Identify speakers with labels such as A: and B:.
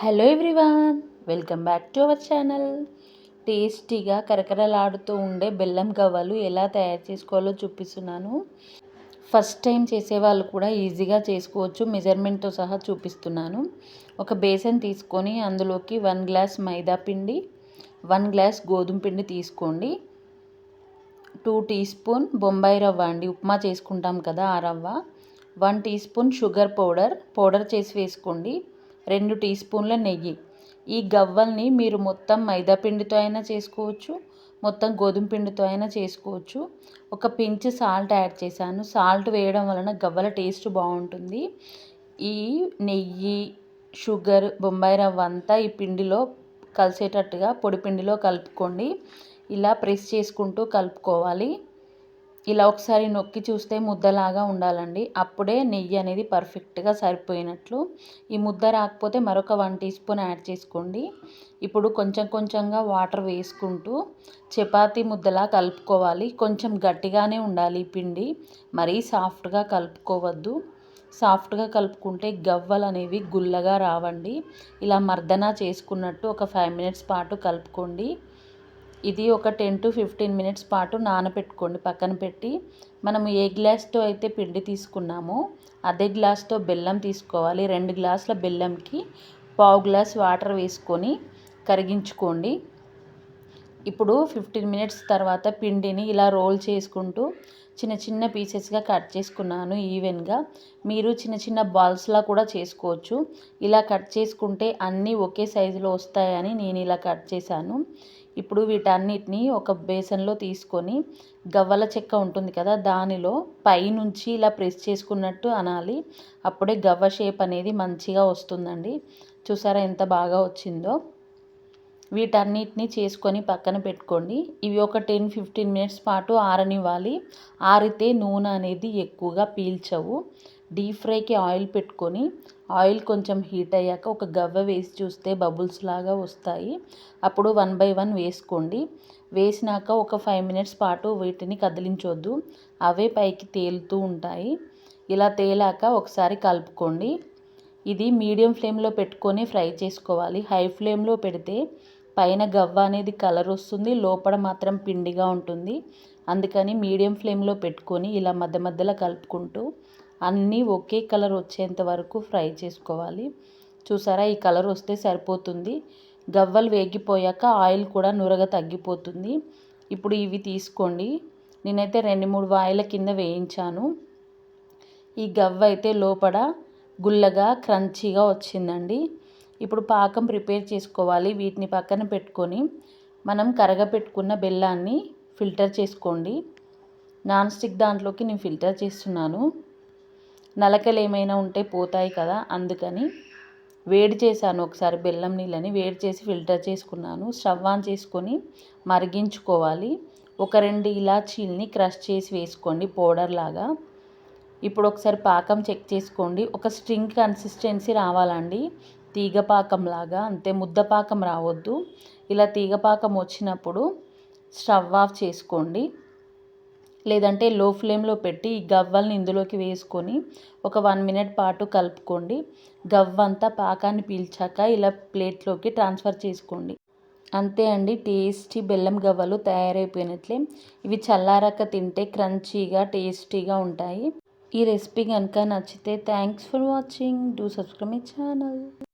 A: Hello everyone, welcome back to our channel. టేస్టీగా కరకరలాడుతూ ఉండే బెల్లం గవ్వలు ఎలా తయారు చేసుకోవాలో చూపిస్తున్నాను. ఫస్ట్ టైం చేసేవాళ్ళు కూడా ఈజీగా చేసుకోవచ్చు. మెజర్మెంట్తో సహా చూపిస్తున్నాను. ఒక బేసన్ తీసుకొని అందులోకి 1 గ్లాస్ మైదా పిండి, 1 గ్లాస్ గోధుమ పిండి తీసుకోండి. 2 టీ స్పూన్ బొంబాయి రవ్వ అండి, ఉప్మా చేసుకుంటాం కదా ఆ రవ్వ. 1 టీ స్పూన్ షుగర్ పౌడర్ చేసి వేసుకోండి. 2 టీ స్పూన్ల నెయ్యి. ఈ గవ్వల్ని మీరు మొత్తం మైదా పిండితో అయినా చేసుకోవచ్చు, మొత్తం గోధుమ పిండితో అయినా చేసుకోవచ్చు. ఒక పించ్ సాల్ట్ యాడ్ చేశాను. సాల్ట్ వేయడం వలన గవ్వల టేస్ట్ బాగుంటుంది. ఈ నెయ్యి, షుగర్, బొంబాయి రవ్వ అంతా ఈ పిండిలో కలిసేటట్టుగా పొడి పిండిలో కలుపుకోండి. ఇలా ప్రెస్ చేసుకుంటూ కలుపుకోవాలి. ఇలా ఒకసారి నొక్కి చూస్తే ముద్దలాగా ఉండాలండి. అప్పుడే నెయ్యి అనేది పర్ఫెక్ట్గా సరిపోయినట్లు. ఈ ముద్ద రాకపోతే మరొక 1 టీ స్పూన్ యాడ్ చేసుకోండి. ఇప్పుడు కొంచెం కొంచెంగా వాటర్ వేసుకుంటూ చపాతీ ముద్దలా కలుపుకోవాలి. కొంచెం గట్టిగానే ఉండాలి పిండి, మరీ సాఫ్ట్గా కలుపుకోవద్దు. సాఫ్ట్గా కలుపుకుంటే గవ్వలు అనేవి గుల్లగా రావండి. ఇలా మర్దన చేసుకున్నట్టు ఒక 5 మినిట్స్ పాటు కలుపుకోండి. ఇది ఒక 10 to 15 మినిట్స్ పాటు నానబెట్టుకోండి పక్కన పెట్టి. మనం ఏ గ్లాస్తో అయితే పిండి తీసుకున్నామో అదే గ్లాస్తో బెల్లం తీసుకోవాలి. 2 గ్లాసుల బెల్లంకి 1/2 గ్లాస్ వాటర్ వేసుకొని కరిగించుకోండి. ఇప్పుడు 15 మినిట్స్ తర్వాత పిండిని ఇలా రోల్ చేసుకుంటూ చిన్న చిన్న పీసెస్గా కట్ చేసుకున్నాను ఈవెన్గా. మీరు చిన్న చిన్న బాల్స్లా కూడా చేసుకోవచ్చు. ఇలా కట్ చేసుకుంటే అన్నీ ఒకే సైజులో వస్తాయని నేను ఇలా కట్ చేశాను. ఇప్పుడు వీటన్నిటిని ఒక బేసన్లో తీసుకొని గవ్వల చెక్క ఉంటుంది కదా, దానిలో పైనుంచి ఇలా ప్రెస్ చేసుకున్నట్టు అనాలి. అప్పుడే గవ్వ షేప్ అనేది మంచిగా వస్తుందండి. చూసారా ఎంత బాగా వచ్చిందో. వీటన్నిటిని చేసుకొని పక్కన పెట్టుకోండి. ఇవి ఒక 10-15 మినిట్స్ పాటు ఆరనివ్వాలి. ఆరితే నూనె అనేది ఎక్కువగా పీల్చవు. డీప్ ఫ్రైకి ఆయిల్ పెట్టుకొని ఆయిల్ కొంచెం హీట్ అయ్యాక ఒక గవ్వ వేసి చూస్తే బబుల్స్ లాగా వస్తాయి. అప్పుడు 1 by 1 వేసుకోండి. వేసినాక ఒక 5 మినిట్స్ పాటు వీటిని కదిలించొద్దు, అవే పైకి తేలుతూ ఉంటాయి. ఇలా తేలాక ఒకసారి కలుపుకోండి. ఇది మీడియం ఫ్లేమ్లో పెట్టుకొని ఫ్రై చేసుకోవాలి. హై ఫ్లేమ్లో పెడితే పైన గవ్వ అనేది కలర్ వస్తుంది, లోపల మాత్రం పిండిగా ఉంటుంది. అందుకని మీడియం ఫ్లేమ్లో పెట్టుకొని ఇలా మధ్య మధ్యలో కలుపుకుంటూ అన్నీ ఒకే కలర్ వచ్చేంత వరకు ఫ్రై చేసుకోవాలి. చూసారా, ఈ కలర్ వస్తే సరిపోతుంది. గవ్వలు వేగిపోయాక ఆయిల్ కూడా నురగ తగ్గిపోతుంది. ఇప్పుడు ఇవి తీసుకోండి. నేనైతే 2-3 వాయిల కింద వేయించాను. ఈ గవ్వ అయితే లోపల గుల్లగా క్రంచీగా వచ్చిందండి. ఇప్పుడు పాకం ప్రిపేర్ చేసుకోవాలి. వీటిని పక్కన పెట్టుకొని మనం కరగపెట్టుకున్న బెల్లాన్ని ఫిల్టర్ చేసుకోండి. నాన్ స్టిక్ దాంట్లోకి నేను ఫిల్టర్ చేస్తున్నాను. నలకలు ఏమైనా ఉంటే పోతాయి కదా, అందుకని వేడి చేశాను. ఒకసారి బెల్లం నీళ్ళని వేడి చేసి ఫిల్టర్ చేసుకున్నాను. స్టవ్ ఆన్ చేసుకొని మరిగించుకోవాలి. ఒక 2 ఇలాచీల్ని క్రష్ చేసి వేసుకోండి పౌడర్ లాగా. ఇప్పుడు ఒకసారి పాకం చెక్ చేసుకోండి. ఒక స్ట్రింగ్ కన్సిస్టెన్సీ రావాలండి, తీగ పాకం లాగా, అంతే, ముద్ద పాకం రావద్దు. ఇలా తీగ పాకం వచ్చినప్పుడు స్టవ్ ఆఫ్ చేసుకోండి. లేదంటే లో ఫ్లేమ్లో పెట్టి ఈ గవ్వల్ని ఇందులోకి వేసుకొని ఒక 1 మినిట్ పాటు కలుపుకోండి. గవ్వ అంతా పాకాన్ని పీల్చాక ఇలా ప్లేట్లోకి ట్రాన్స్ఫర్ చేసుకోండి. అంతే అండి, టేస్టీ బెల్లం గవ్వలు తయారైపోయినట్లే. ఇవి చల్లారాక తింటే క్రంచీగా టేస్టీగా ఉంటాయి. ఈ రెసిపీ కనుక నచ్చితే thanks for watching. Do subscribe my channel.